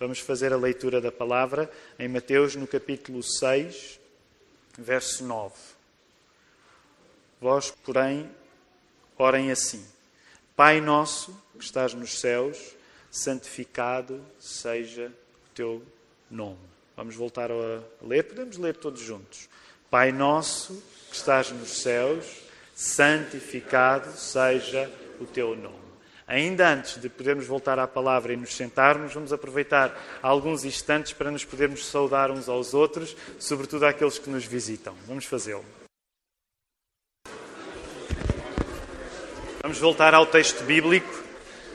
Vamos fazer a leitura da palavra em Mateus, no capítulo 6, verso 9. Vós, porém, orem assim: Pai nosso, que estás nos céus, santificado seja o teu nome. Vamos voltar a ler? Podemos ler todos juntos. Pai nosso, que estás nos céus, santificado seja o teu nome. Ainda antes de podermos voltar à palavra e nos sentarmos, vamos aproveitar alguns instantes para nos podermos saudar uns aos outros, sobretudo àqueles que nos visitam. Vamos fazê-lo. Vamos voltar ao texto bíblico,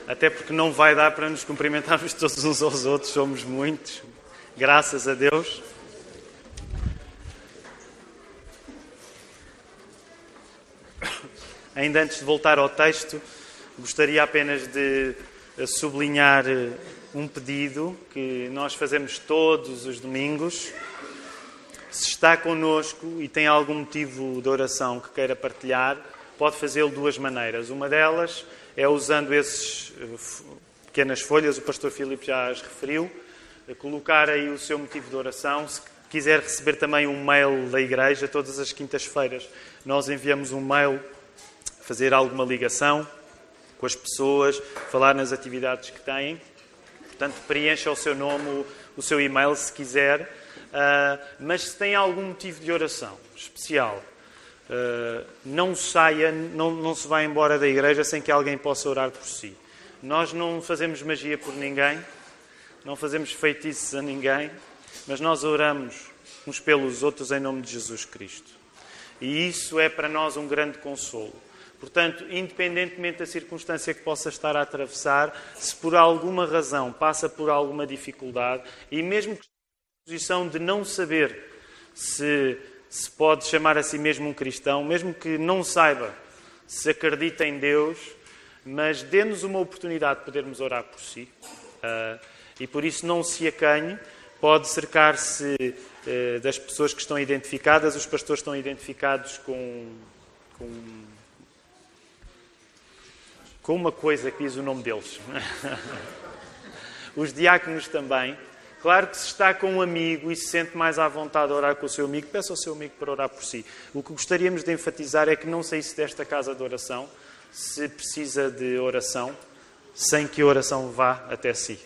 até porque não vai dar para nos cumprimentarmos todos uns aos outros, somos muitos, graças a Deus. Ainda antes de voltar ao texto, gostaria apenas de sublinhar um pedido que nós fazemos todos os domingos. Se está connosco e tem algum motivo de oração que queira partilhar, pode fazê-lo de duas maneiras. Uma delas é usando essas pequenas folhas, o pastor Filipe já as referiu, colocar aí o seu motivo de oração. Se quiser receber também um mail da igreja, todas as quintas-feiras nós enviamos um mail, fazer alguma ligação com as pessoas, falar nas atividades que têm. Portanto, preencha o seu nome, o seu e-mail, se quiser. Mas se tem algum motivo de oração especial, não saia, não se vá embora da igreja sem que alguém possa orar por si. Nós não fazemos magia por ninguém, não fazemos feitiços a ninguém, mas nós oramos uns pelos outros em nome de Jesus Cristo. E isso é para nós um grande consolo. Portanto, independentemente da circunstância que possa estar a atravessar, se por alguma razão passa por alguma dificuldade, e mesmo que esteja na posição de não saber se pode chamar a si mesmo um cristão, mesmo que não saiba se acredita em Deus, mas dê-nos uma oportunidade de podermos orar por si. E por isso não se acanhe, pode cercar-se das pessoas que estão identificadas. Os pastores estão identificados com uma coisa que diz o nome deles. Os diáconos também. Claro que se está com um amigo e se sente mais à vontade a orar com o seu amigo, peça ao seu amigo para orar por si. O que gostaríamos de enfatizar é que não saísse desta casa de oração se precisa de oração, sem que a oração vá até si.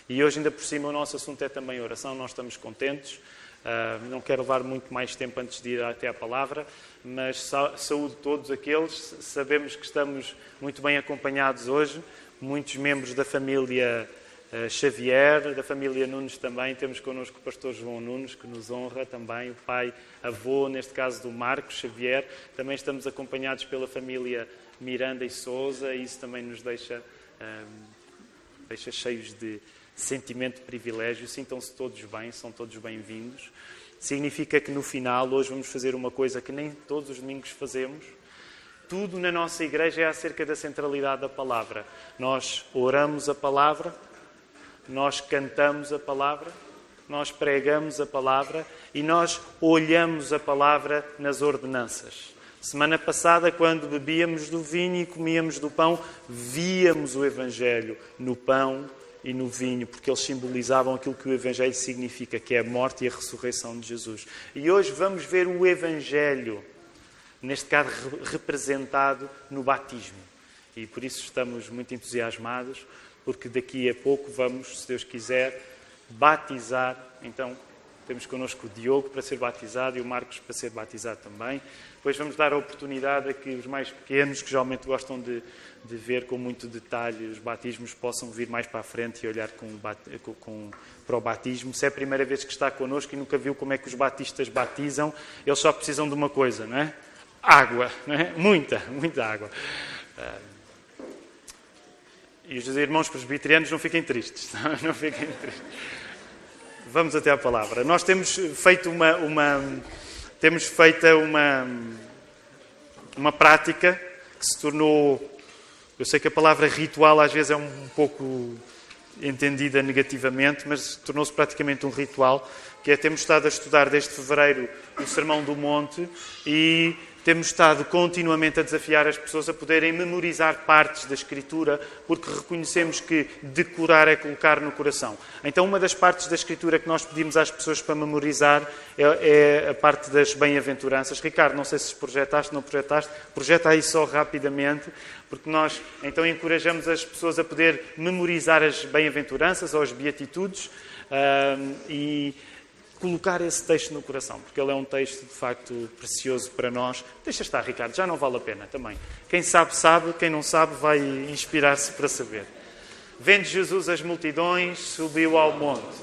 E hoje, ainda por cima, o nosso assunto é também oração. Nós estamos contentes. Não quero levar muito mais tempo antes de ir até à palavra, mas saúde todos aqueles. Sabemos que estamos muito bem acompanhados hoje. Muitos membros da família Xavier, da família Nunes também. Temos connosco o pastor João Nunes, que nos honra também. O pai, avô, neste caso do Marcos Xavier. Também estamos acompanhados pela família Miranda e Sousa. E isso também nos deixa cheios de sentimento de privilégio. Sintam-se todos bem, são todos bem-vindos. Significa que no final, hoje vamos fazer uma coisa que nem todos os domingos fazemos. Tudo na nossa igreja é acerca da centralidade da palavra. Nós oramos a palavra, nós cantamos a palavra, nós pregamos a palavra e nós olhamos a palavra nas ordenanças. Semana passada, quando bebíamos do vinho e comíamos do pão, víamos o Evangelho no pão e no vinho, porque eles simbolizavam aquilo que o Evangelho significa, que é a morte e a ressurreição de Jesus. E hoje vamos ver o Evangelho, neste caso representado no batismo. E por isso estamos muito entusiasmados, porque daqui a pouco vamos, se Deus quiser, batizar. Então, temos connosco o Diogo para ser batizado e o Marcos para ser batizado também. Depois vamos dar a oportunidade a que os mais pequenos, que geralmente gostam de ver com muito detalhe os batismos, possam vir mais para a frente e olhar para o batismo. Se é a primeira vez que está connosco e nunca viu como é que os batistas batizam, eles só precisam de uma coisa, não é? Água, não é? Muita água. E os irmãos presbiterianos não fiquem tristes. Não fiquem tristes. Vamos até à palavra. Nós temos feito uma prática que se tornou... Eu sei que a palavra ritual às vezes é um pouco entendida negativamente, mas tornou-se praticamente um ritual, que é termos estado a estudar desde fevereiro o Sermão do Monte e Temos estado continuamente a desafiar as pessoas a poderem memorizar partes da Escritura, porque reconhecemos que decorar é colocar no coração. Então, uma das partes da Escritura que nós pedimos às pessoas para memorizar é a parte das bem-aventuranças. Ricardo, não sei se projetaste, não projetaste, projeta aí só rapidamente, porque nós então encorajamos as pessoas a poder memorizar as bem-aventuranças ou as beatitudes e colocar esse texto no coração, porque ele é um texto, de facto, precioso para nós. Deixa estar, Ricardo, já não vale a pena também. Quem sabe, sabe. Quem não sabe, vai inspirar-se para saber. Vendo Jesus as multidões, subiu ao monte,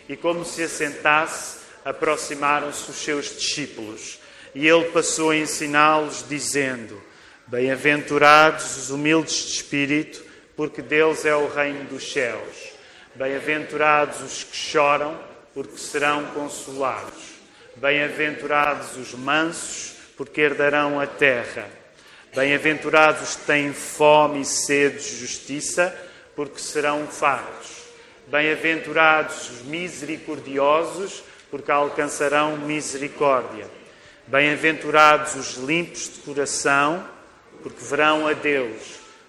e como se assentasse, aproximaram-se os seus discípulos. E ele passou a ensiná-los, dizendo: Bem-aventurados os humildes de espírito, porque deles é o reino dos céus. Bem-aventurados os que choram, porque serão consolados. Bem-aventurados os mansos, porque herdarão a terra. Bem-aventurados os que têm fome e sede de justiça, porque serão fartos. Bem-aventurados os misericordiosos, porque alcançarão misericórdia. Bem-aventurados os limpos de coração, porque verão a Deus.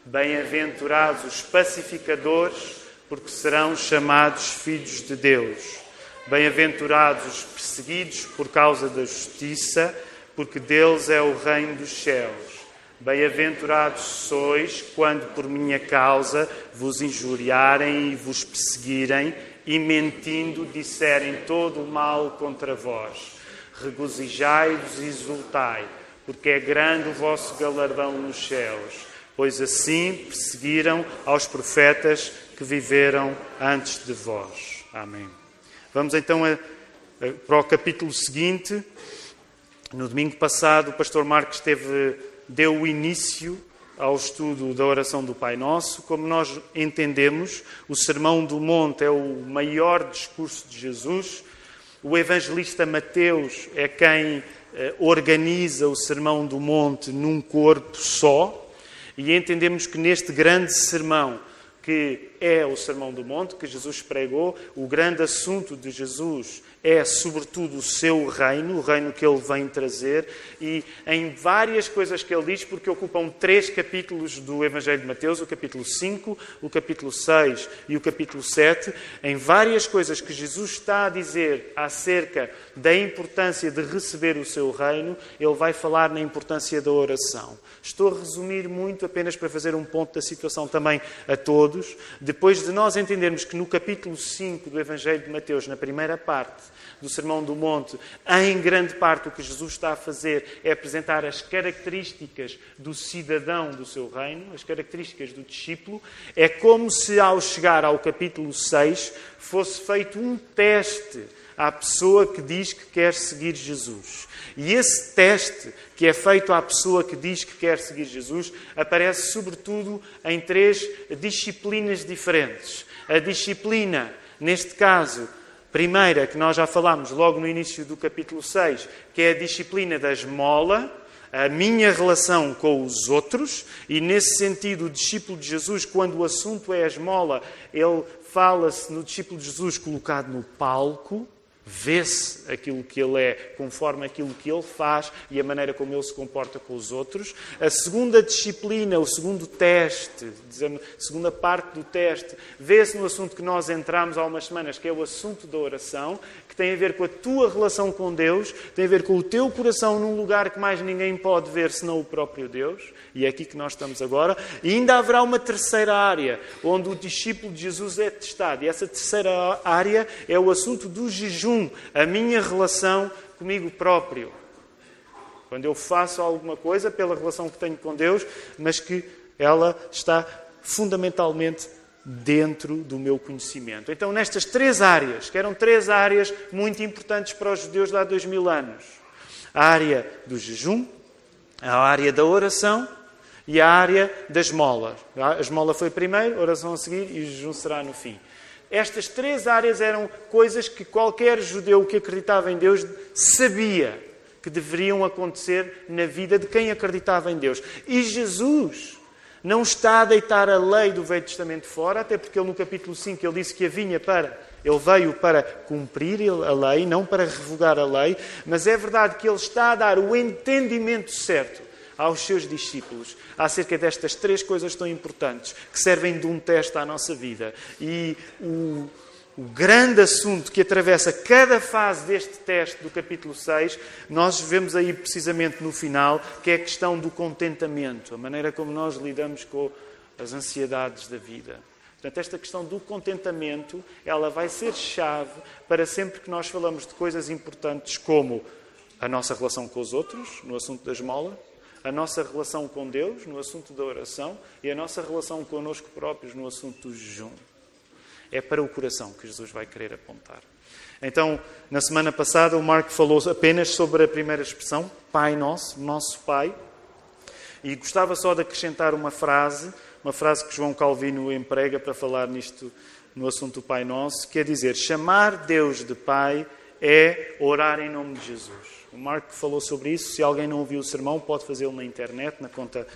Bem-aventurados os pacificadores, porque serão chamados filhos de Deus. Bem-aventurados os perseguidos por causa da justiça, porque deles é o reino dos céus. Bem-aventurados sois quando por minha causa vos injuriarem e vos perseguirem e mentindo disserem todo o mal contra vós. Regozijai-vos e exultai, porque é grande o vosso galardão nos céus, pois assim perseguiram aos profetas que viveram antes de vós. Amém. Vamos então para o capítulo seguinte. No domingo passado, o pastor Marcos deu o início ao estudo da oração do Pai Nosso. Como nós entendemos, o Sermão do Monte é o maior discurso de Jesus. O evangelista Mateus é quem organiza o Sermão do Monte num corpo só. E entendemos que neste grande sermão, que é o Sermão do Monte, que Jesus pregou, o grande assunto de Jesus é, sobretudo, o seu reino, o reino que ele vem trazer, e em várias coisas que ele diz, porque ocupam 3 capítulos do Evangelho de Mateus, o capítulo 5, o capítulo 6 e o capítulo 7, em várias coisas que Jesus está a dizer acerca da importância de receber o seu reino, ele vai falar na importância da oração. Estou a resumir muito apenas para fazer um ponto da situação também a todos. Depois de nós entendermos que no capítulo 5 do Evangelho de Mateus, na primeira parte do Sermão do Monte, em grande parte o que Jesus está a fazer é apresentar as características do cidadão do seu reino, as características do discípulo, é como se ao chegar ao capítulo 6 fosse feito um teste à pessoa que diz que quer seguir Jesus. E esse teste que é feito à pessoa que diz que quer seguir Jesus aparece sobretudo em 3 disciplinas diferentes. A disciplina, neste caso, primeira, que nós já falámos logo no início do capítulo 6, que é a disciplina da esmola, a minha relação com os outros, e nesse sentido o discípulo de Jesus, quando o assunto é a esmola, ele fala-se no discípulo de Jesus colocado no palco, vê-se aquilo que ele é conforme aquilo que ele faz e a maneira como ele se comporta com os outros. A segunda disciplina, o segundo teste, a segunda parte do teste, vê-se no assunto que nós entramos há umas semanas, que é o assunto da oração, que tem a ver com a tua relação com Deus, tem a ver com o teu coração num lugar que mais ninguém pode ver senão o próprio Deus, e é aqui que nós estamos agora. E ainda haverá uma terceira área, onde o discípulo de Jesus é testado, e essa terceira área é o assunto do jejum, a minha relação comigo próprio. Quando eu faço alguma coisa pela relação que tenho com Deus, mas que ela está fundamentalmente dentro do meu conhecimento. Então, nestas 3 áreas, que eram 3 áreas muito importantes para os judeus de há 2000 anos, a área do jejum, a área da oração e a área da esmola. A esmola foi primeiro, a oração a seguir e o jejum será no fim. Estas 3 áreas eram coisas que qualquer judeu que acreditava em Deus sabia que deveriam acontecer na vida de quem acreditava em Deus. E Jesus não está a deitar a lei do Velho Testamento fora, até porque ele no capítulo 5 ele disse que a vinha para Ele veio para cumprir a lei, não para revogar a lei, mas é verdade que Ele está a dar o entendimento certo aos seus discípulos acerca destas 3 coisas tão importantes que servem de um teste à nossa vida. E o grande assunto que atravessa cada fase deste teste do capítulo 6, nós vemos aí precisamente no final, que é a questão do contentamento, a maneira como nós lidamos com as ansiedades da vida. Portanto, esta questão do contentamento, ela vai ser chave para sempre que nós falamos de coisas importantes como a nossa relação com os outros, no assunto da esmola, a nossa relação com Deus, no assunto da oração, e a nossa relação connosco próprios, no assunto do jejum. É para o coração que Jesus vai querer apontar. Então, na semana passada, o Marco falou apenas sobre a primeira expressão, Pai Nosso, Nosso Pai, e gostava só de acrescentar uma frase que João Calvino emprega para falar nisto, no assunto do Pai Nosso, que é dizer, chamar Deus de Pai é orar em nome de Jesus. O Marco falou sobre isso. Se alguém não ouviu o sermão, pode fazê-lo na internet, na conta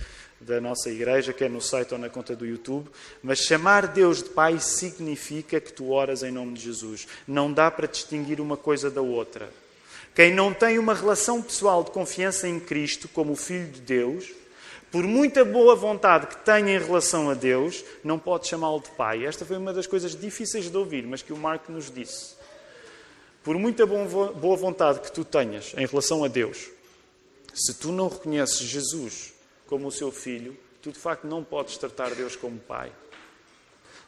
da nossa igreja, quer no site ou na conta do YouTube. Mas chamar Deus de Pai significa que tu oras em nome de Jesus. Não dá para distinguir uma coisa da outra. Quem não tem uma relação pessoal de confiança em Cristo, como o Filho de Deus, por muita boa vontade que tenha em relação a Deus, não pode chamá-lo de Pai. Esta foi uma das coisas difíceis de ouvir, mas que o Marco nos disse. Por muita boa vontade que tu tenhas em relação a Deus, se tu não reconheces Jesus como o seu Filho, tu de facto não podes tratar Deus como Pai.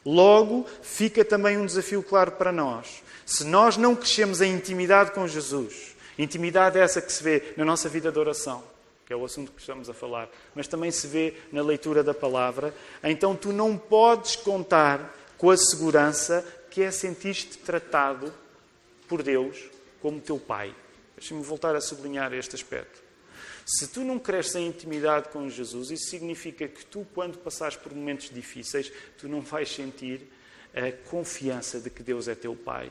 Logo, fica também um desafio claro para nós. Se nós não crescemos em intimidade com Jesus, intimidade essa que se vê na nossa vida de oração, que é o assunto que estamos a falar, mas também se vê na leitura da palavra, então tu não podes contar com a segurança que é sentir-te tratado por Deus como teu Pai. Deixa-me voltar a sublinhar este aspecto. Se tu não cresces em intimidade com Jesus, isso significa que tu, quando passares por momentos difíceis, tu não vais sentir a confiança de que Deus é teu Pai.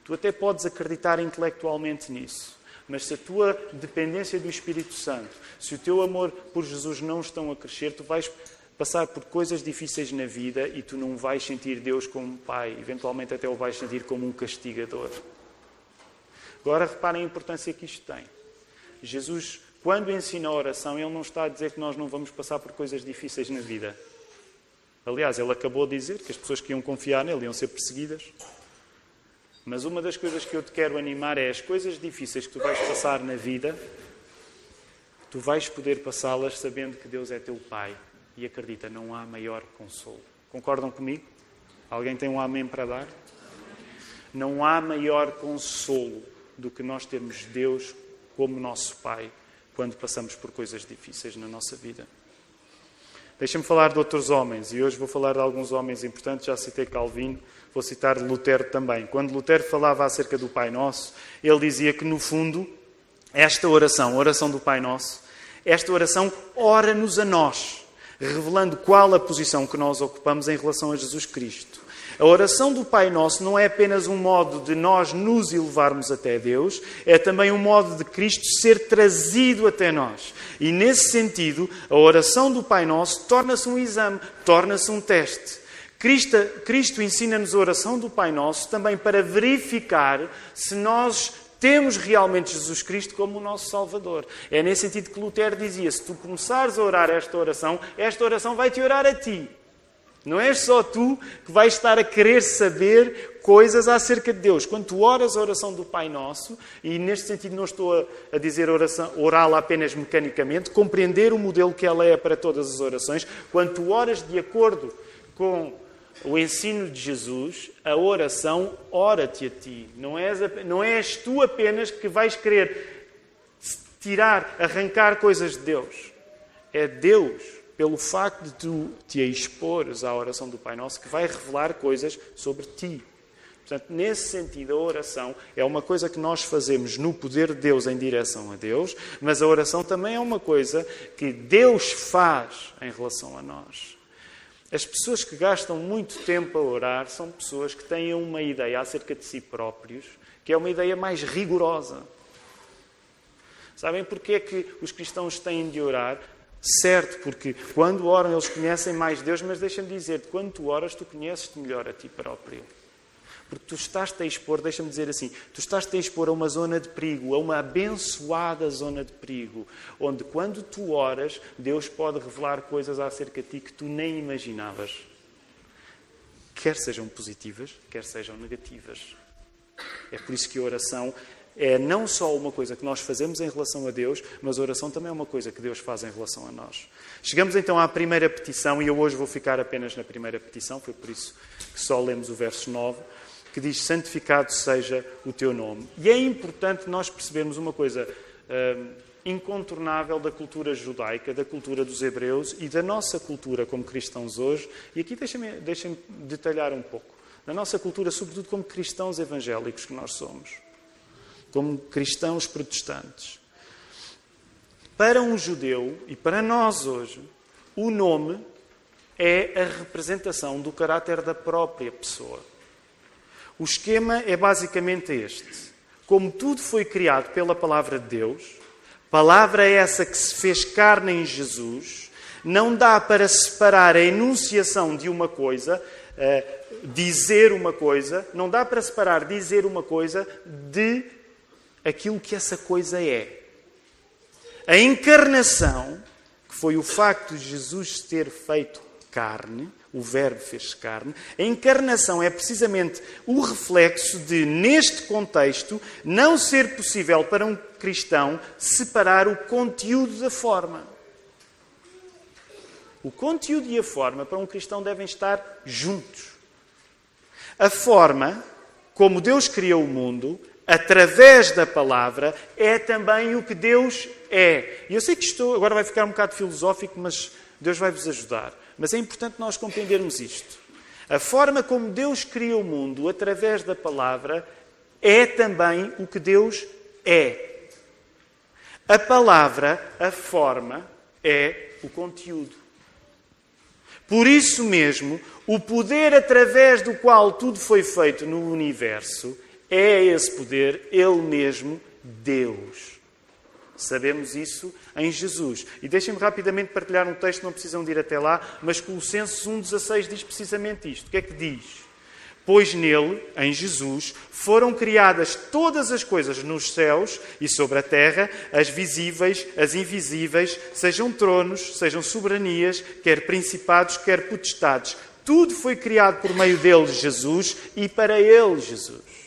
Tu até podes acreditar intelectualmente nisso, mas se a tua dependência do Espírito Santo, se o teu amor por Jesus não estão a crescer, tu vais passar por coisas difíceis na vida e tu não vais sentir Deus como Pai. Eventualmente até o vais sentir como um castigador. Agora reparem a importância que isto tem. Jesus, quando ensina a oração, Ele não está a dizer que nós não vamos passar por coisas difíceis na vida. Aliás, Ele acabou de dizer que as pessoas que iam confiar nele iam ser perseguidas. Mas uma das coisas que eu te quero animar é as coisas difíceis que tu vais passar na vida, tu vais poder passá-las sabendo que Deus é teu Pai. E acredita, não há maior consolo. Concordam comigo? Alguém tem um amém para dar? Não há maior consolo do que nós termos Deus como nosso Pai quando passamos por coisas difíceis na nossa vida. Deixa-me falar de outros homens, e hoje vou falar de alguns homens importantes. Já citei Calvino, vou citar Lutero também. Quando Lutero falava acerca do Pai Nosso, ele dizia que, no fundo, esta oração, a oração do Pai Nosso, esta oração ora-nos a nós, revelando qual a posição que nós ocupamos em relação a Jesus Cristo. A oração do Pai Nosso não é apenas um modo de nós nos elevarmos até Deus, é também um modo de Cristo ser trazido até nós. E nesse sentido, a oração do Pai Nosso torna-se um exame, torna-se um teste. Cristo ensina-nos a oração do Pai Nosso também para verificar se nós temos realmente Jesus Cristo como o nosso Salvador. É nesse sentido que Lutero dizia, se tu começares a orar esta oração vai-te orar a ti. Não és só tu que vais estar a querer saber coisas acerca de Deus. Quando tu oras a oração do Pai Nosso, e neste sentido não estou a dizer orá-la apenas mecanicamente, compreender o modelo que ela é para todas as orações, quando tu oras de acordo com o ensino de Jesus, a oração ora-te a ti. Não és tu apenas que vais querer arrancar coisas de Deus. É Deus, pelo facto de tu te expores à oração do Pai Nosso, que vai revelar coisas sobre ti. Portanto, nesse sentido, a oração é uma coisa que nós fazemos no poder de Deus em direção a Deus, mas a oração também é uma coisa que Deus faz em relação a nós. As pessoas que gastam muito tempo a orar são pessoas que têm uma ideia acerca de si próprios, que é uma ideia mais rigorosa. Sabem porquê é que os cristãos têm de orar? Certo, porque quando oram eles conhecem mais Deus, mas deixa-me dizer-te, quando tu oras tu conheces-te melhor a ti próprio. Porque tu estás-te a expor, deixa-me dizer assim, tu estás-te a expor a uma zona de perigo, a uma abençoada zona de perigo, onde quando tu oras, Deus pode revelar coisas acerca de ti que tu nem imaginavas. Quer sejam positivas, quer sejam negativas. É por isso que a oração é não só uma coisa que nós fazemos em relação a Deus, mas a oração também é uma coisa que Deus faz em relação a nós. Chegamos então à primeira petição, e eu hoje vou ficar apenas na primeira petição, foi por isso que só lemos o verso 9, que diz: santificado seja o teu nome. E é importante nós percebermos uma coisa incontornável da cultura judaica, da cultura dos hebreus e da nossa cultura como cristãos hoje. E aqui deixem-me detalhar um pouco. Da nossa cultura, sobretudo como cristãos evangélicos que nós somos. Como cristãos protestantes. Para um judeu e para nós hoje, o nome é a representação do caráter da própria pessoa. O esquema é basicamente este. Como tudo foi criado pela palavra de Deus, palavra essa que se fez carne em Jesus, não dá para separar a enunciação de uma coisa, dizer uma coisa, não dá para separar dizer uma coisa de aquilo que essa coisa é. A encarnação, que foi o facto de Jesus ter feito carne, o Verbo fez carne, a encarnação é precisamente o reflexo de, neste contexto, não ser possível para um cristão separar o conteúdo da forma. O conteúdo e a forma para um cristão devem estar juntos. A forma, como Deus criou o mundo, através da palavra, é também o que Deus é. E eu sei que isto agora vai ficar um bocado filosófico, mas Deus vai vos ajudar. Mas é importante nós compreendermos isto. A forma como Deus cria o mundo, através da palavra, é também o que Deus é. A palavra, a forma, é o conteúdo. Por isso mesmo, o poder através do qual tudo foi feito no universo é esse poder, Ele mesmo, Deus. Sabemos isso em Jesus. E deixem-me rapidamente partilhar um texto, não precisam de ir até lá, mas Colossenses 1,16 diz precisamente isto. O que é que diz? Pois nele, em Jesus, foram criadas todas as coisas nos céus e sobre a terra, as visíveis, as invisíveis, sejam tronos, sejam soberanias, quer principados, quer potestades. Tudo foi criado por meio dele, Jesus, e para ele, Jesus.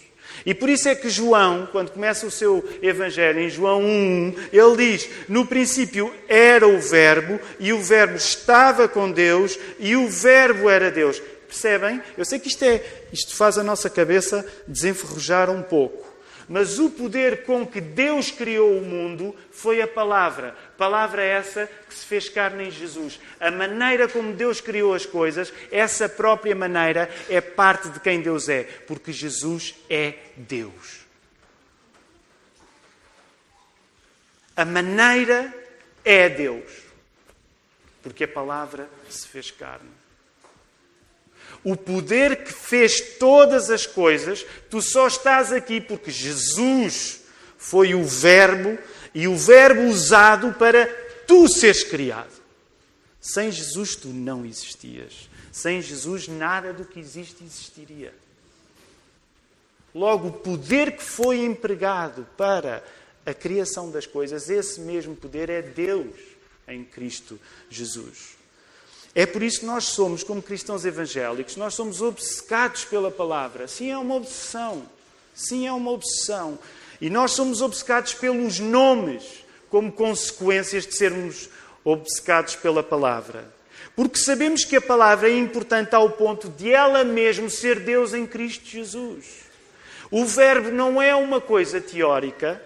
E por isso é que João, quando começa o seu Evangelho, em João 1, ele diz: no princípio era o Verbo, e o Verbo estava com Deus, e o Verbo era Deus. Percebem? Eu sei que isto faz a nossa cabeça desenferrujar um pouco. Mas o poder com que Deus criou o mundo foi a palavra. Palavra essa que se fez carne em Jesus. A maneira como Deus criou as coisas, essa própria maneira é parte de quem Deus é. Porque Jesus é Deus. A maneira é Deus. Porque a palavra se fez carne. O poder que fez todas as coisas, tu só estás aqui porque Jesus foi o Verbo e o Verbo usado para tu seres criado. Sem Jesus tu não existias. Sem Jesus nada do que existe existiria. Logo, o poder que foi empregado para a criação das coisas, esse mesmo poder é Deus em Cristo Jesus. É por isso que nós somos, como cristãos evangélicos, nós somos obcecados pela palavra. Sim, é uma obsessão. Sim, é uma obsessão. E nós somos obcecados pelos nomes, como consequências de sermos obcecados pela palavra. Porque sabemos que a palavra é importante ao ponto de ela mesmo ser Deus em Cristo Jesus. O Verbo não é uma coisa teórica,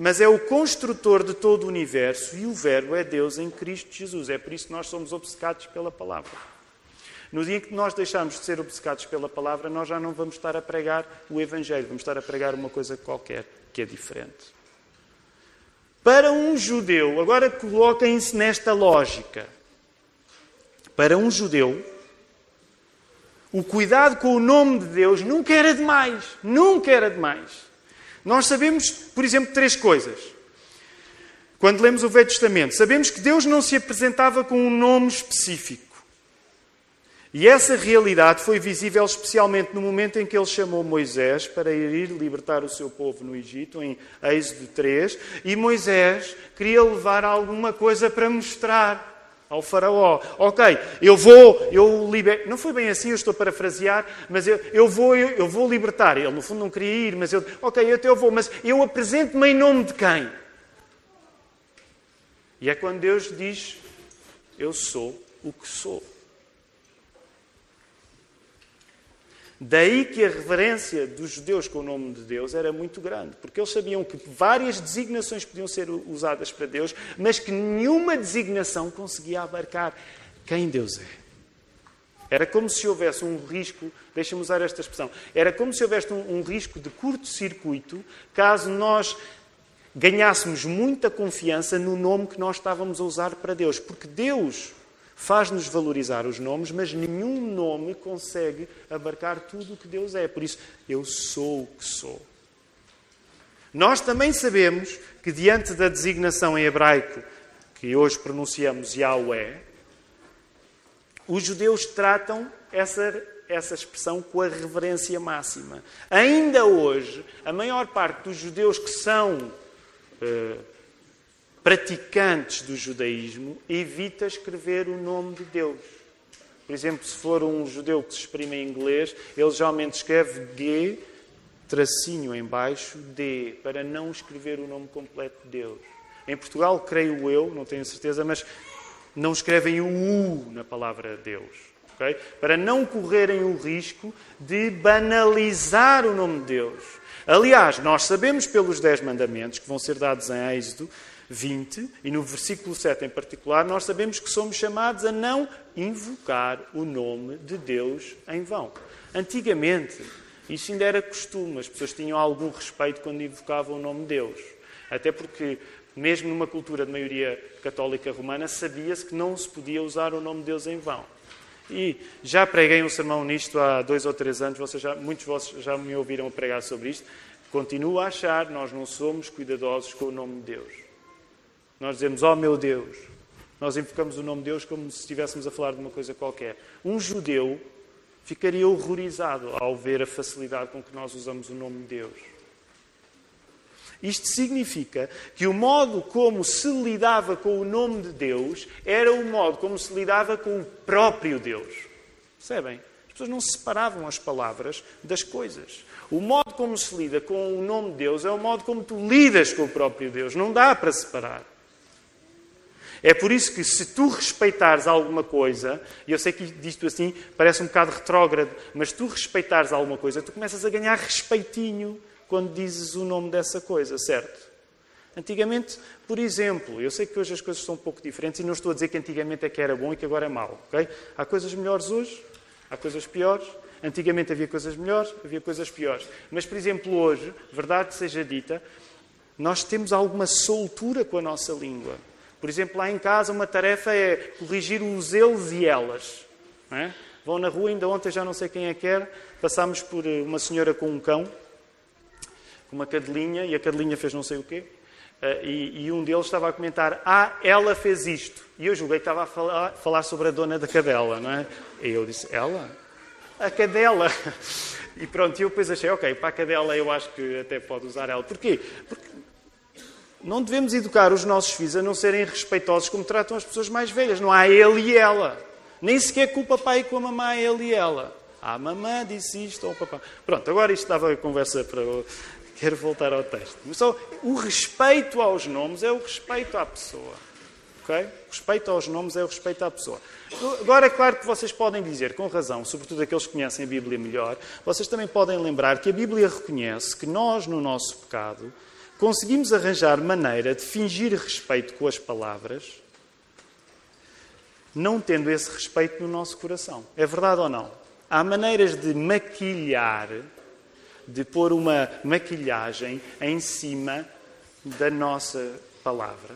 mas é o construtor de todo o universo e o Verbo é Deus em Cristo Jesus. É por isso que nós somos obcecados pela palavra. No dia em que nós deixarmos de ser obcecados pela palavra, nós já não vamos estar a pregar o Evangelho, vamos estar a pregar uma coisa qualquer que é diferente. Para um judeu, agora coloquem-se nesta lógica. Para um judeu, o cuidado com o nome de Deus nunca era demais. Nunca era demais. Nós sabemos, por exemplo, 3 coisas. Quando lemos o Velho Testamento, sabemos que Deus não se apresentava com um nome específico. E essa realidade foi visível especialmente no momento em que ele chamou Moisés para ir libertar o seu povo no Egito, em Êxodo 3, e Moisés queria levar alguma coisa para mostrar ao faraó. Ok, eu liberto. Não foi bem assim, eu estou a parafrasear, mas eu vou libertar. Ele no fundo não queria ir, mas eu vou, mas eu apresento-me em nome de quem? E é quando Deus diz, eu sou o que sou. Daí que a reverência dos judeus com o nome de Deus era muito grande, porque eles sabiam que várias designações podiam ser usadas para Deus, mas que nenhuma designação conseguia abarcar quem Deus é. Era como se houvesse um risco, deixa-me usar esta expressão, era como se houvesse um risco de curto-circuito caso nós ganhássemos muita confiança no nome que nós estávamos a usar para Deus, porque Deus faz-nos valorizar os nomes, mas nenhum nome consegue abarcar tudo o que Deus é. Por isso, eu sou o que sou. Nós também sabemos que diante da designação em hebraico, que hoje pronunciamos Yahweh, os judeus tratam essa expressão com a reverência máxima. Ainda hoje, a maior parte dos judeus que são praticantes do judaísmo evita escrever o nome de Deus. Por exemplo, se for um judeu que se exprime em inglês, ele geralmente escreve G, tracinho em baixo, D, para não escrever o nome completo de Deus. Em Portugal, creio eu, não tenho certeza, mas não escrevem o U na palavra Deus. Okay? Para não correrem o risco de banalizar o nome de Deus. Aliás, nós sabemos pelos 10 mandamentos que vão ser dados em Êxodo 20, e no versículo 7 em particular, nós sabemos que somos chamados a não invocar o nome de Deus em vão. Antigamente, isso ainda era costume, as pessoas tinham algum respeito quando invocavam o nome de Deus. Até porque, mesmo numa cultura de maioria católica romana, sabia-se que não se podia usar o nome de Deus em vão. E já preguei um sermão nisto há 2 ou 3 anos, muitos de vocês já me ouviram pregar sobre isto. Continuo a achar que nós não somos cuidadosos com o nome de Deus. Nós dizemos, oh meu Deus. Nós invocamos o nome de Deus como se estivéssemos a falar de uma coisa qualquer. Um judeu ficaria horrorizado ao ver a facilidade com que nós usamos o nome de Deus. Isto significa que o modo como se lidava com o nome de Deus era o modo como se lidava com o próprio Deus. Percebem? As pessoas não separavam as palavras das coisas. O modo como se lida com o nome de Deus é o modo como tu lidas com o próprio Deus. Não dá para separar. É por isso que se tu respeitares alguma coisa, e eu sei que disto assim parece um bocado retrógrado, mas se tu respeitares alguma coisa, tu começas a ganhar respeitinho quando dizes o nome dessa coisa, certo? Antigamente, por exemplo, eu sei que hoje as coisas são um pouco diferentes e não estou a dizer que antigamente é que era bom e que agora é mau, ok? Há coisas melhores hoje, há coisas piores. Antigamente havia coisas melhores, havia coisas piores. Mas, por exemplo, hoje, verdade seja dita, nós temos alguma soltura com a nossa língua. Por exemplo, lá em casa uma tarefa é corrigir os eles e elas. Não é? Vão na rua, ainda ontem já não sei quem é que era, passámos por uma senhora com um cão, com uma cadelinha, e a cadelinha fez não sei o quê, e um deles estava a comentar, ela fez isto. E eu julguei que estava a falar sobre a dona da cadela, não é? E eu disse, ela? A cadela. E pronto, eu depois achei, ok, para a cadela eu acho que até pode usar ela. Porquê? Porque não devemos educar os nossos filhos a não serem respeitosos como tratam as pessoas mais velhas. Não há ele e ela. Nem sequer com o papai e com a mamãe, ele e ela. A mamãe disse isto ou o papai. Pronto, agora isto dava a conversa para... Quero voltar ao texto. Mas só o respeito aos nomes é o respeito à pessoa. Okay? O respeito aos nomes é o respeito à pessoa. Agora, é claro que vocês podem dizer, com razão, sobretudo aqueles que conhecem a Bíblia melhor, vocês também podem lembrar que a Bíblia reconhece que nós, no nosso pecado, conseguimos arranjar maneira de fingir respeito com as palavras, não tendo esse respeito no nosso coração. É verdade ou não? Há maneiras de maquilhar, de pôr uma maquilhagem em cima da nossa palavra,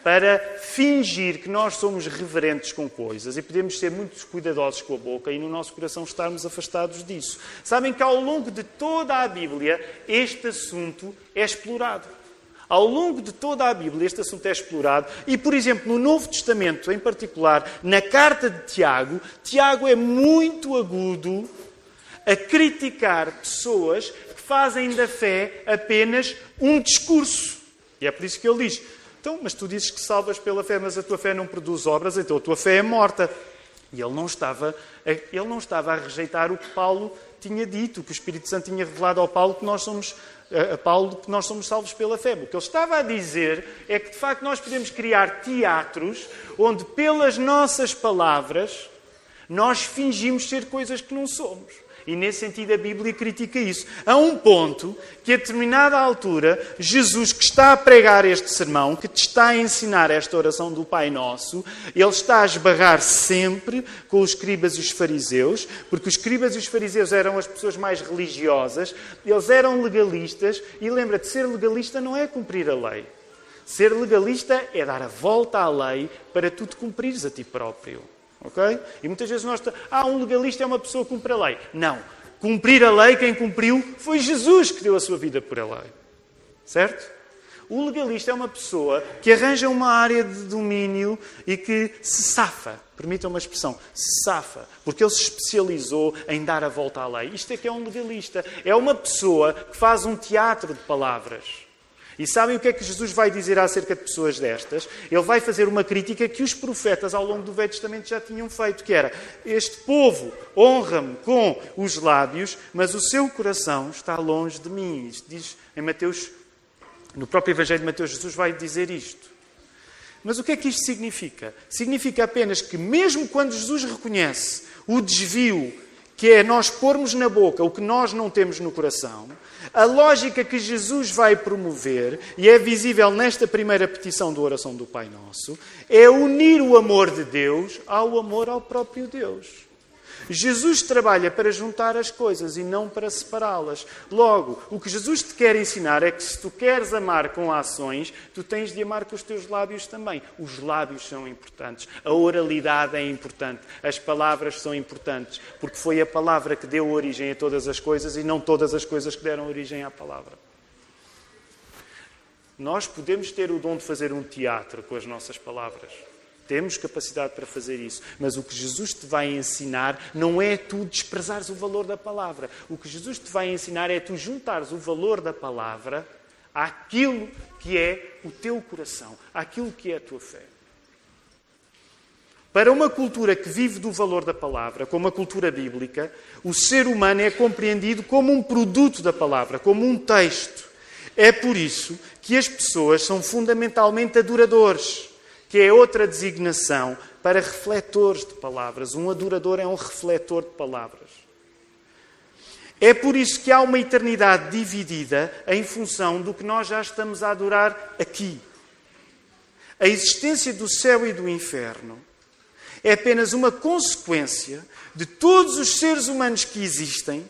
para fingir que nós somos reverentes com coisas e podemos ser muito cuidadosos com a boca e no nosso coração estarmos afastados disso. Sabem que ao longo de toda a Bíblia este assunto é explorado. Ao longo de toda a Bíblia, este assunto é explorado. E, por exemplo, no Novo Testamento, em particular, na carta de Tiago, Tiago é muito agudo a criticar pessoas que fazem da fé apenas um discurso. E é por isso que ele diz, então, mas tu dizes que salvas pela fé, mas a tua fé não produz obras, então a tua fé é morta. E ele não estava a rejeitar o que Paulo tinha dito, que o Espírito Santo tinha revelado ao Paulo que nós somos salvos pela fé. O que ele estava a dizer é que, de facto, nós podemos criar teatros onde, pelas nossas palavras, nós fingimos ser coisas que não somos. E, nesse sentido, a Bíblia critica isso. A um ponto que, a determinada altura, Jesus, que está a pregar este sermão, que te está a ensinar esta oração do Pai Nosso, ele está a esbarrar sempre com os escribas e os fariseus, porque os escribas e os fariseus eram as pessoas mais religiosas, eles eram legalistas, e lembra-te, ser legalista não é cumprir a lei. Ser legalista é dar a volta à lei para tu te cumprires a ti próprio. Okay? E muitas vezes um legalista é uma pessoa que cumpre a lei. Não. Cumprir a lei, quem cumpriu, foi Jesus que deu a sua vida por a lei. Certo? O legalista é uma pessoa que arranja uma área de domínio e que se safa. Permitam uma expressão. Se safa. Porque ele se especializou em dar a volta à lei. Isto é que é um legalista. É uma pessoa que faz um teatro de palavras. E sabem o que é que Jesus vai dizer acerca de pessoas destas? Ele vai fazer uma crítica que os profetas ao longo do Velho Testamento já tinham feito, que era, este povo honra-me com os lábios, mas o seu coração está longe de mim. Isto diz em Mateus, no próprio Evangelho de Mateus, Jesus vai dizer isto. Mas o que é que isto significa? Significa apenas que mesmo quando Jesus reconhece o desvio, que é nós pormos na boca o que nós não temos no coração, a lógica que Jesus vai promover, e é visível nesta primeira petição da oração do Pai Nosso, é unir o amor de Deus ao amor ao próprio Deus. Jesus trabalha para juntar as coisas e não para separá-las. Logo, o que Jesus te quer ensinar é que se tu queres amar com ações, tu tens de amar com os teus lábios também. Os lábios são importantes. A oralidade é importante. As palavras são importantes. Porque foi a palavra que deu origem a todas as coisas e não todas as coisas que deram origem à palavra. Nós podemos ter o dom de fazer um teatro com as nossas palavras. Temos capacidade para fazer isso. Mas o que Jesus te vai ensinar não é tu desprezares o valor da palavra. O que Jesus te vai ensinar é tu juntares o valor da palavra àquilo que é o teu coração, àquilo que é a tua fé. Para uma cultura que vive do valor da palavra, como a cultura bíblica, o ser humano é compreendido como um produto da palavra, como um texto. É por isso que as pessoas são fundamentalmente adoradores, que é outra designação para refletores de palavras. Um adorador é um refletor de palavras. É por isso que há uma eternidade dividida em função do que nós já estamos a adorar aqui. A existência do céu e do inferno é apenas uma consequência de todos os seres humanos que existem,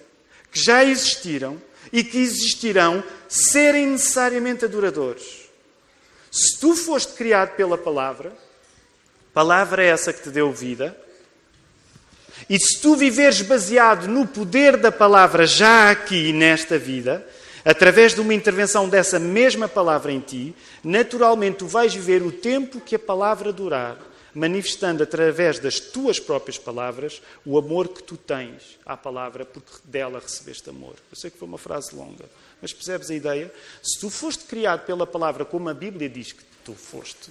que já existiram e que existirão, serem necessariamente adoradores. Se tu foste criado pela palavra é essa que te deu vida, e se tu viveres baseado no poder da palavra já aqui nesta vida, através de uma intervenção dessa mesma palavra em ti, naturalmente tu vais viver o tempo que a palavra durar, manifestando através das tuas próprias palavras o amor que tu tens à palavra, porque dela recebeste amor. Eu sei que foi uma frase longa, mas percebes a ideia? Se tu foste criado pela palavra como a Bíblia diz que tu foste,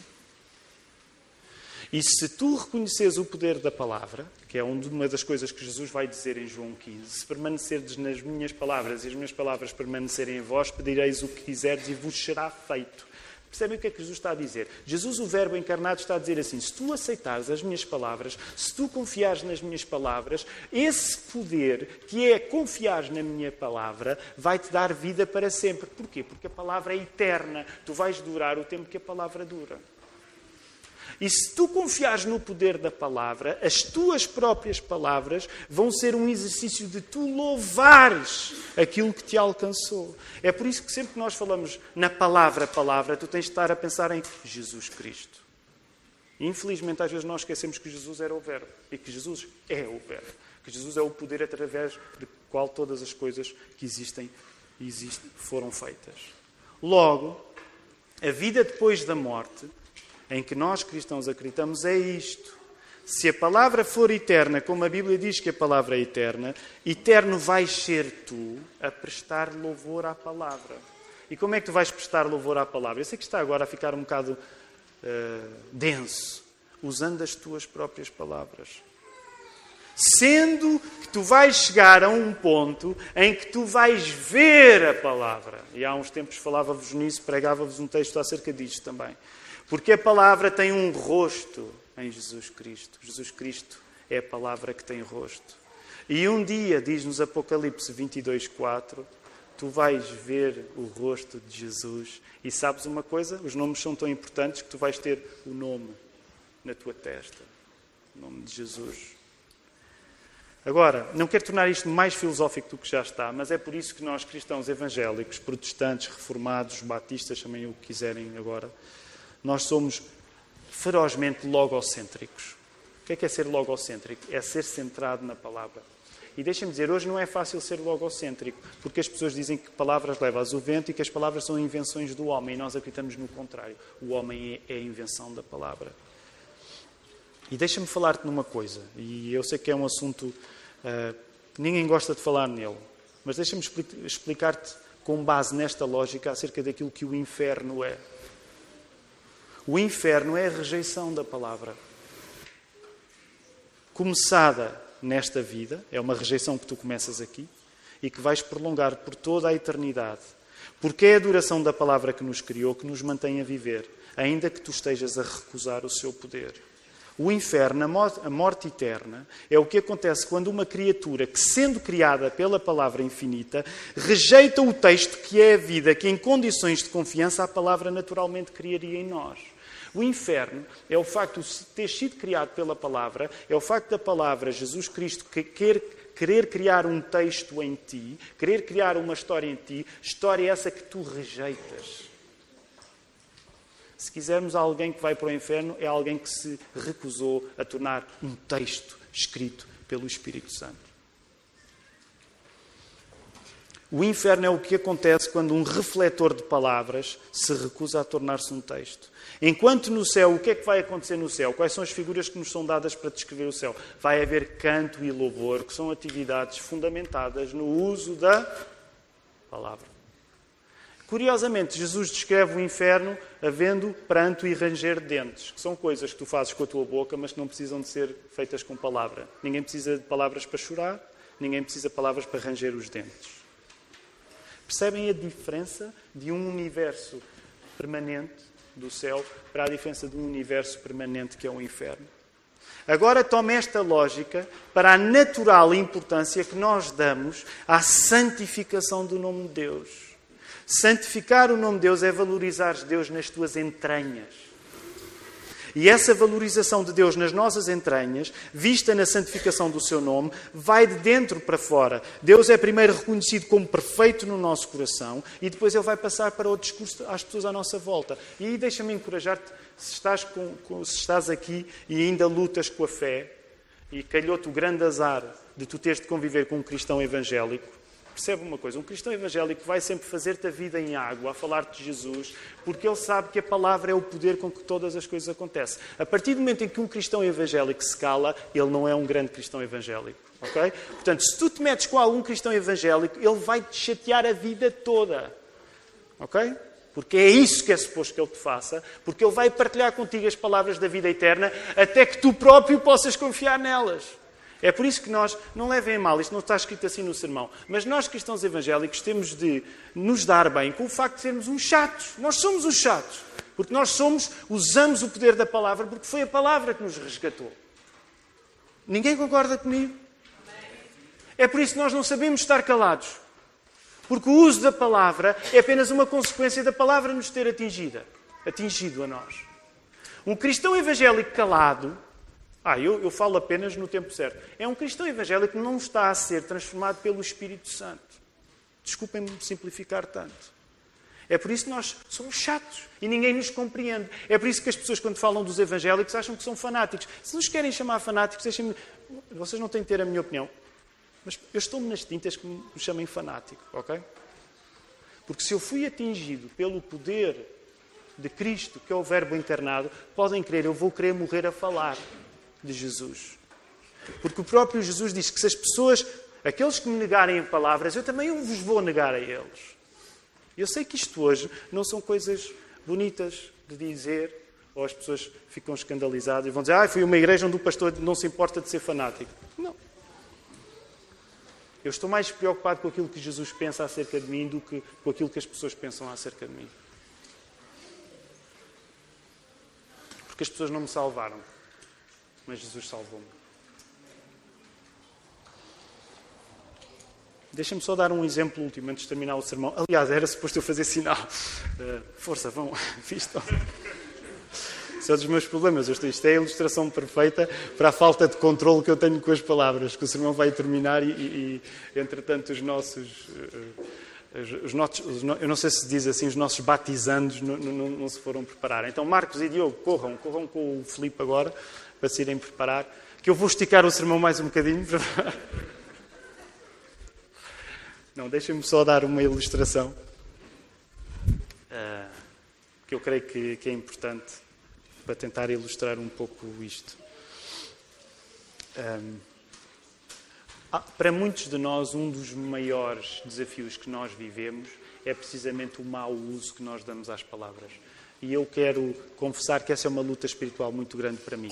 e se tu reconheceres o poder da palavra, que é uma das coisas que Jesus vai dizer em João 15, se permanecerdes nas minhas palavras e as minhas palavras permanecerem em vós, pedireis o que quiserdes e vos será feito. Percebem o que é que Jesus está a dizer? Jesus, o Verbo encarnado, está a dizer assim, se tu aceitares as minhas palavras, se tu confiares nas minhas palavras, esse poder, que é confiares na minha palavra, vai-te dar vida para sempre. Porquê? Porque a palavra é eterna. Tu vais durar o tempo que a palavra dura. E se tu confiares no poder da palavra, as tuas próprias palavras vão ser um exercício de tu louvares aquilo que te alcançou. É por isso que sempre que nós falamos na palavra, tu tens de estar a pensar em Jesus Cristo. Infelizmente, às vezes nós esquecemos que Jesus era o Verbo e que Jesus é o Verbo. Que Jesus é o poder através do qual todas as coisas que existem foram feitas. Logo, A vida depois da morte, em que nós cristãos acreditamos, é isto. Se a palavra for eterna, como a Bíblia diz que a palavra é eterna, eterno vais ser tu a prestar louvor à palavra. E como é que tu vais prestar louvor à palavra? Eu sei que está agora a ficar um bocado denso, usando as tuas próprias palavras. Sendo que tu vais chegar a um ponto em que tu vais ver a palavra. E há uns tempos falava-vos nisso, pregava-vos um texto acerca disto também. Porque a palavra tem um rosto em Jesus Cristo. Jesus Cristo é a palavra que tem rosto. E um dia, diz-nos Apocalipse 22:4, tu vais ver o rosto de Jesus. E sabes uma coisa? Os nomes são tão importantes que tu vais ter o nome na tua testa. O nome de Jesus. Agora, não quero tornar isto mais filosófico do que já está, mas é por isso que nós, cristãos evangélicos, protestantes, reformados, batistas, chamem o que quiserem agora, nós somos ferozmente logocêntricos. O que é ser logocêntrico? É ser centrado na palavra. E deixem-me dizer, hoje não é fácil ser logocêntrico, porque as pessoas dizem que palavras levam ao vento e que as palavras são invenções do homem, e nós acreditamos no contrário. O homem é a invenção da palavra. E deixa-me falar-te numa coisa, e eu sei que é um assunto que ninguém gosta de falar nele, mas deixa-me explicar-te com base nesta lógica acerca daquilo que o inferno é. O inferno é a rejeição da palavra. Começada nesta vida, é uma rejeição que tu começas aqui e que vais prolongar por toda a eternidade. Porque é a duração da palavra que nos criou que nos mantém a viver, ainda que tu estejas a recusar o seu poder. O inferno, a morte eterna, é o que acontece quando uma criatura que, sendo criada pela palavra infinita, rejeita o texto que é a vida, que em condições de confiança a palavra naturalmente criaria em nós. O inferno é o facto de ter sido criado pela palavra, é o facto da palavra, Jesus Cristo, querer criar um texto em ti, querer criar uma história em ti, história essa que tu rejeitas. Se quisermos alguém que vai para o inferno, é alguém que se recusou a tornar um texto escrito pelo Espírito Santo. O inferno é o que acontece quando um refletor de palavras se recusa a tornar-se um texto. Enquanto no céu, o que é que vai acontecer no céu? Quais são as figuras que nos são dadas para descrever o céu? Vai haver canto e louvor, que são atividades fundamentadas no uso da palavra. Curiosamente, Jesus descreve o inferno havendo pranto e ranger de dentes, que são coisas que tu fazes com a tua boca, mas que não precisam de ser feitas com palavra. Ninguém precisa de palavras para chorar, ninguém precisa de palavras para ranger os dentes. Percebem a diferença de um universo permanente do céu para a diferença de um universo permanente que é o inferno? Agora toma esta lógica para a natural importância que nós damos à santificação do nome de Deus. Santificar o nome de Deus é valorizar Deus nas tuas entranhas. E essa valorização de Deus nas nossas entranhas, vista na santificação do seu nome, vai de dentro para fora. Deus é primeiro reconhecido como perfeito no nosso coração e depois Ele vai passar para o discurso às pessoas à nossa volta. E aí deixa-me encorajar-te, se estás aqui e ainda lutas com a fé e calhou-te o grande azar de tu teres de conviver com um cristão evangélico, percebe uma coisa, um cristão evangélico vai sempre fazer-te a vida em água, a falar-te de Jesus, porque ele sabe que a palavra é o poder com que todas as coisas acontecem. A partir do momento em que um cristão evangélico se cala, ele não é um grande cristão evangélico. Okay? Portanto, se tu te metes com algum cristão evangélico, ele vai-te chatear a vida toda. Ok? Porque é isso que é suposto que ele te faça, porque ele vai partilhar contigo as palavras da vida eterna, até que tu próprio possas confiar nelas. É por isso que nós, não levem a mal, isto não está escrito assim no sermão, mas nós cristãos evangélicos temos de nos dar bem com o facto de sermos uns chatos. Nós somos os chatos, porque nós usamos o poder da palavra, porque foi a palavra que nos resgatou. Ninguém concorda comigo? É por isso que nós não sabemos estar calados, porque o uso da palavra é apenas uma consequência da palavra nos ter atingido a nós. Um cristão evangélico calado, eu falo apenas no tempo certo. É um cristão evangélico que não está a ser transformado pelo Espírito Santo. Desculpem-me simplificar tanto. É por isso que nós somos chatos e ninguém nos compreende. É por isso que as pessoas, quando falam dos evangélicos, acham que são fanáticos. Se nos querem chamar fanáticos, deixem-me... Vocês não têm de ter a minha opinião. Mas eu estou-me nas tintas que me chamem fanático, ok? Porque se eu fui atingido pelo poder de Cristo, que é o Verbo encarnado, podem crer, eu vou querer morrer a falar de Jesus. Porque o próprio Jesus diz que se as pessoas, aqueles que me negarem palavras, eu também vos vou negar a eles. Eu sei que isto hoje não são coisas bonitas de dizer, ou as pessoas ficam escandalizadas e vão dizer, fui uma igreja onde o pastor não se importa de ser fanático. Não. Eu estou mais preocupado com aquilo que Jesus pensa acerca de mim do que com aquilo que as pessoas pensam acerca de mim. Porque as pessoas não me salvaram, mas Jesus salvou-me. Deixa-me só dar um exemplo último antes de terminar o sermão. Aliás, era suposto eu fazer sinal. Força, vão. Isto é dos meus problemas. Isto é a ilustração perfeita para a falta de controle que eu tenho com as palavras. Que o sermão vai terminar e entretanto, os nossos... eu não sei se diz assim, os nossos batizandos não se foram preparar. Então, Marcos e Diogo, corram com o Filipe agora, para se irem preparar. Que eu vou esticar o sermão mais um bocadinho. Não, deixem-me só dar uma ilustração que eu creio que é importante para tentar ilustrar um pouco isto. Para muitos de nós, um dos maiores desafios que nós vivemos é precisamente o mau uso que nós damos às palavras. E eu quero confessar que essa é uma luta espiritual muito grande para mim.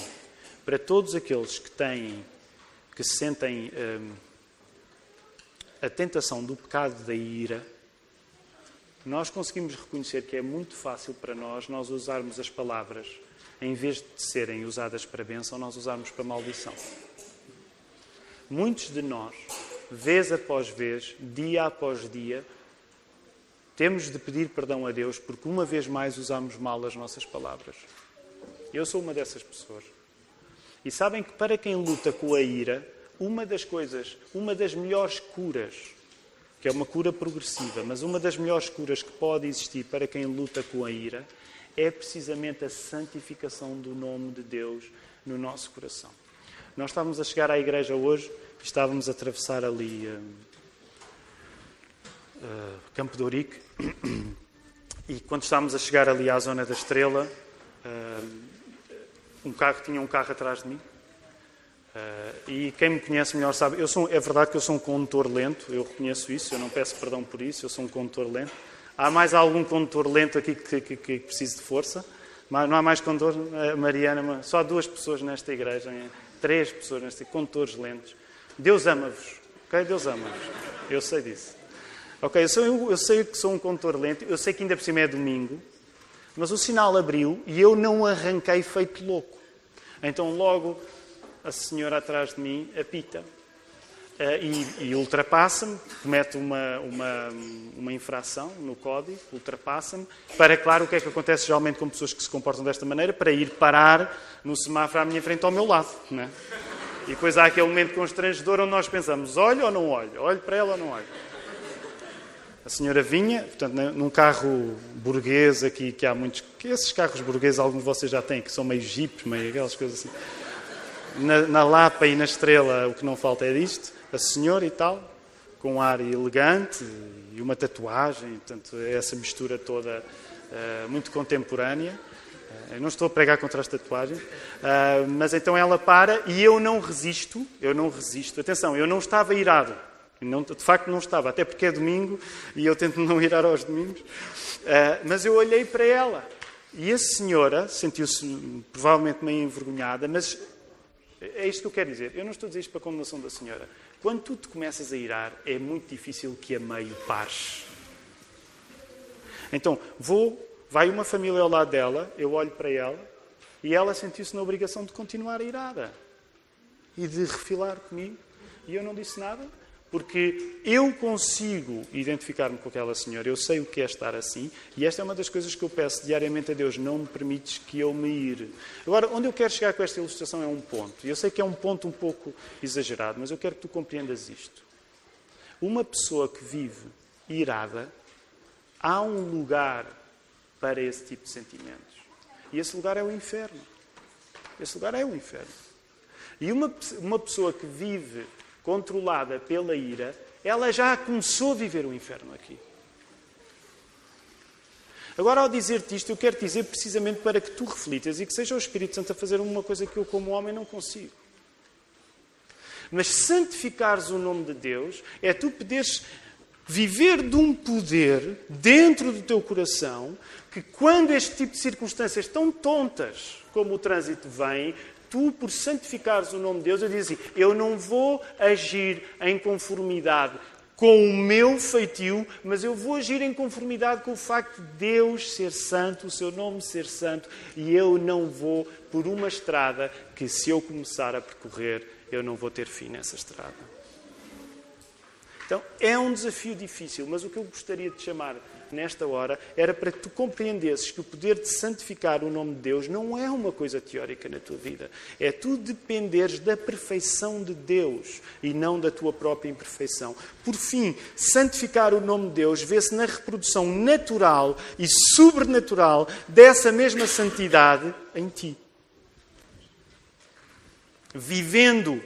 Para todos aqueles que sentem a tentação do pecado da ira, nós conseguimos reconhecer que é muito fácil para nós usarmos as palavras, em vez de serem usadas para bênção, nós usarmos para maldição. Muitos de nós, vez após vez, dia após dia, temos de pedir perdão a Deus porque uma vez mais usamos mal as nossas palavras. Eu sou uma dessas pessoas. E sabem que para quem luta com a ira, uma das melhores curas, que é uma cura progressiva, mas uma das melhores curas que pode existir para quem luta com a ira, é precisamente a santificação do nome de Deus no nosso coração. Nós estávamos a chegar à igreja hoje, estávamos a atravessar ali Campo de Ourique, e quando estávamos a chegar ali à zona da Estrela, tinha um carro atrás de mim. E quem me conhece melhor sabe, é verdade que eu sou um condutor lento, eu reconheço isso, eu não peço perdão por isso, eu sou um condutor lento. Há mais algum condutor lento aqui que precise de força? Não há mais condutor? Mariana, só 2 pessoas nesta igreja, 3 pessoas nesta igreja, condutores lentos. Deus ama-vos, ok? Deus ama-vos, eu sei disso. Ok, eu sei que sou um condutor lento, eu sei que ainda por cima é domingo, mas o sinal abriu e eu não arranquei feito louco. Então logo a senhora atrás de mim apita e ultrapassa-me, comete uma infração no código, ultrapassa-me, para, claro, o que é que acontece geralmente com pessoas que se comportam desta maneira? Para ir parar no semáforo à minha frente ao meu lado, não é? E depois há aquele momento constrangedor onde nós pensamos, olho ou não olho? Olho para ela ou não olho? A senhora vinha, portanto, num carro burguês aqui, que há muitos... Esses carros burgueses, alguns de vocês já têm, que são meio jipes, meio aquelas coisas assim. Na Lapa e na Estrela, o que não falta é disto. A senhora e tal, com um ar elegante e uma tatuagem, portanto, essa mistura toda muito contemporânea. Eu não estou a pregar contra as tatuagens, mas então ela para e eu não resisto. Atenção, eu não estava irado. De facto não estava, até porque é domingo e eu tento não irar aos domingos. Mas eu olhei para ela e a senhora sentiu-se provavelmente meio envergonhada, mas é isto que eu quero dizer. Eu não estou a dizer isto para a condenação da senhora. Quando tu te começas a irar, é muito difícil que a meio pares. Então, vai uma família ao lado dela, eu olho para ela e ela sentiu-se na obrigação de continuar irada e de refilar comigo. E eu não disse nada, porque eu consigo identificar-me com aquela senhora, eu sei o que é estar assim, e esta é uma das coisas que eu peço diariamente a Deus, não me permites que eu me ire. Agora, onde eu quero chegar com esta ilustração é um ponto, e eu sei que é um ponto um pouco exagerado, mas eu quero que tu compreendas isto. Uma pessoa que vive irada, há um lugar para esse tipo de sentimentos, e esse lugar é o inferno. Esse lugar é o inferno. E uma pessoa que vive controlada pela ira, ela já começou a viver o inferno aqui. Agora, ao dizer-te isto, eu quero dizer precisamente para que tu reflitas e que seja o Espírito Santo a fazer uma coisa que eu, como homem, não consigo. Mas santificares o nome de Deus é tu poderes viver de um poder dentro do teu coração que, quando este tipo de circunstâncias tão tontas como o trânsito vem, tu, por santificares o nome de Deus, eu digo assim, eu não vou agir em conformidade com o meu feitio, mas eu vou agir em conformidade com o facto de Deus ser santo, o seu nome ser santo, e eu não vou por uma estrada que, se eu começar a percorrer, eu não vou ter fim nessa estrada. Então, é um desafio difícil, mas o que eu gostaria de chamar nesta hora era para que tu compreendesses que o poder de santificar o nome de Deus não é uma coisa teórica na tua vida. É tu dependeres da perfeição de Deus e não da tua própria imperfeição. Por fim, santificar o nome de Deus vê-se na reprodução natural e sobrenatural dessa mesma santidade em ti. Vivendo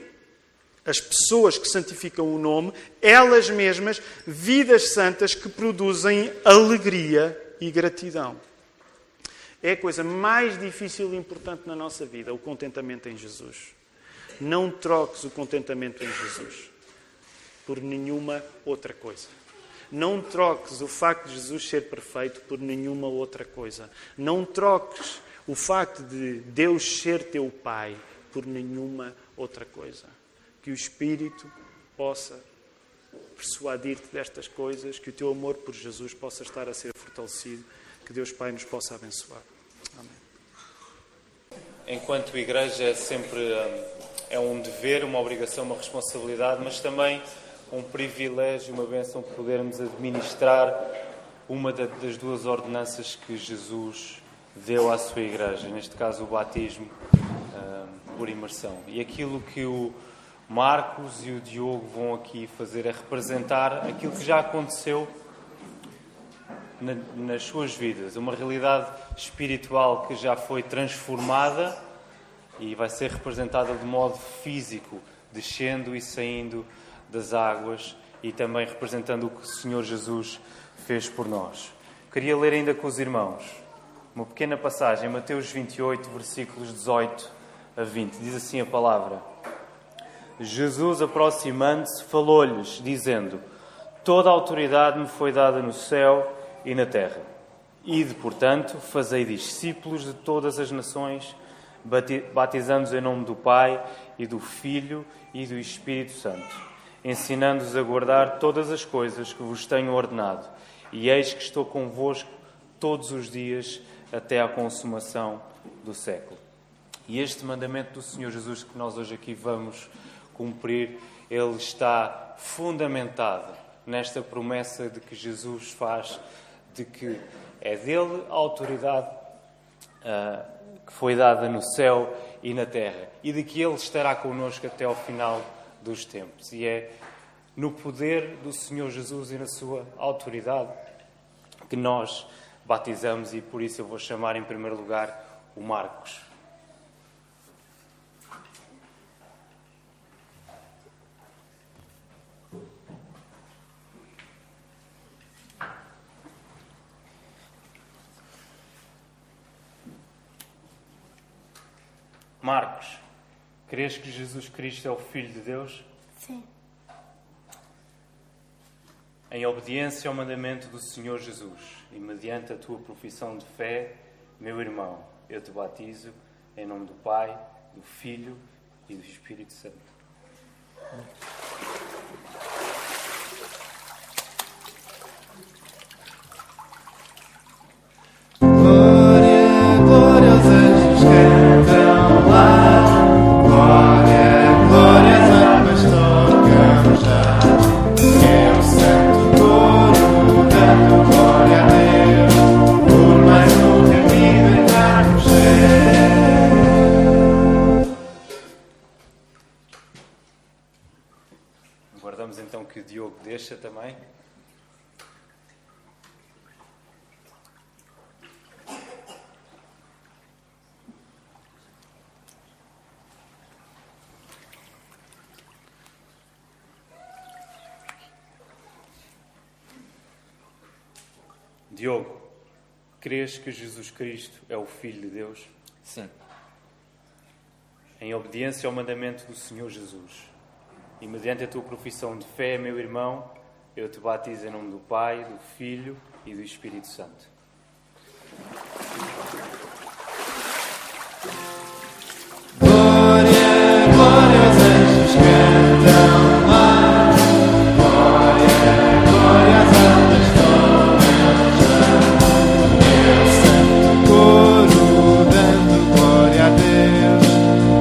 as pessoas que santificam o nome, elas mesmas, vidas santas que produzem alegria e gratidão. É a coisa mais difícil e importante na nossa vida, o contentamento em Jesus. Não troques o contentamento em Jesus por nenhuma outra coisa. Não troques o facto de Jesus ser perfeito por nenhuma outra coisa. Não troques o facto de Deus ser teu Pai por nenhuma outra coisa. Que o Espírito possa persuadir-te destas coisas, que o teu amor por Jesus possa estar a ser fortalecido, que Deus Pai nos possa abençoar. Amém. Enquanto igreja é um dever, uma obrigação, uma responsabilidade, mas também um privilégio, uma bênção podermos administrar uma das duas ordenanças que Jesus deu à sua igreja, neste caso o batismo por imersão. E aquilo que o Marcos e o Diogo vão aqui fazer é representar aquilo que já aconteceu nas suas vidas. Uma realidade espiritual que já foi transformada e vai ser representada de modo físico, descendo e saindo das águas e também representando o que o Senhor Jesus fez por nós. Queria ler ainda com os irmãos uma pequena passagem, Mateus 28, versículos 18 a 20. Diz assim a palavra: Jesus, aproximando-se, falou-lhes, dizendo: toda a autoridade me foi dada no céu e na terra. Ide, portanto, fazei discípulos de todas as nações, batizando-os em nome do Pai e do Filho e do Espírito Santo, ensinando-os a guardar todas as coisas que vos tenho ordenado. E eis que estou convosco todos os dias até à consumação do século. E este mandamento do Senhor Jesus que nós hoje aqui vamos cumprir, ele está fundamentado nesta promessa de que Jesus faz, de que é dele a autoridade que foi dada no céu e na terra, e de que ele estará connosco até ao final dos tempos. E é no poder do Senhor Jesus e na sua autoridade que nós batizamos, e por isso eu vou chamar em primeiro lugar o Marcos. Marcos, crês que Jesus Cristo é o Filho de Deus? Sim. Em obediência ao mandamento do Senhor Jesus e mediante a tua profissão de fé, meu irmão, eu te batizo em nome do Pai, do Filho e do Espírito Santo. Guardamos então que o Diogo deixa também. Diogo, crês que Jesus Cristo é o Filho de Deus? Sim. Em obediência ao mandamento do Senhor Jesus e mediante a tua profissão de fé, meu irmão, eu te batizo em nome do Pai, do Filho e do Espírito Santo. Glória, glória aos anjos cantam lá. Glória, glória às almas todas. É o santo coro dando glória a Deus,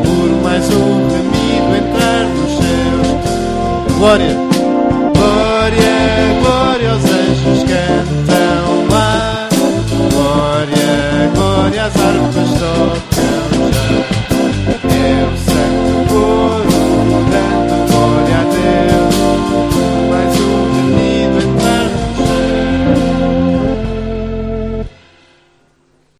por mais um remido entrar nos céus. Glória, glória, glória.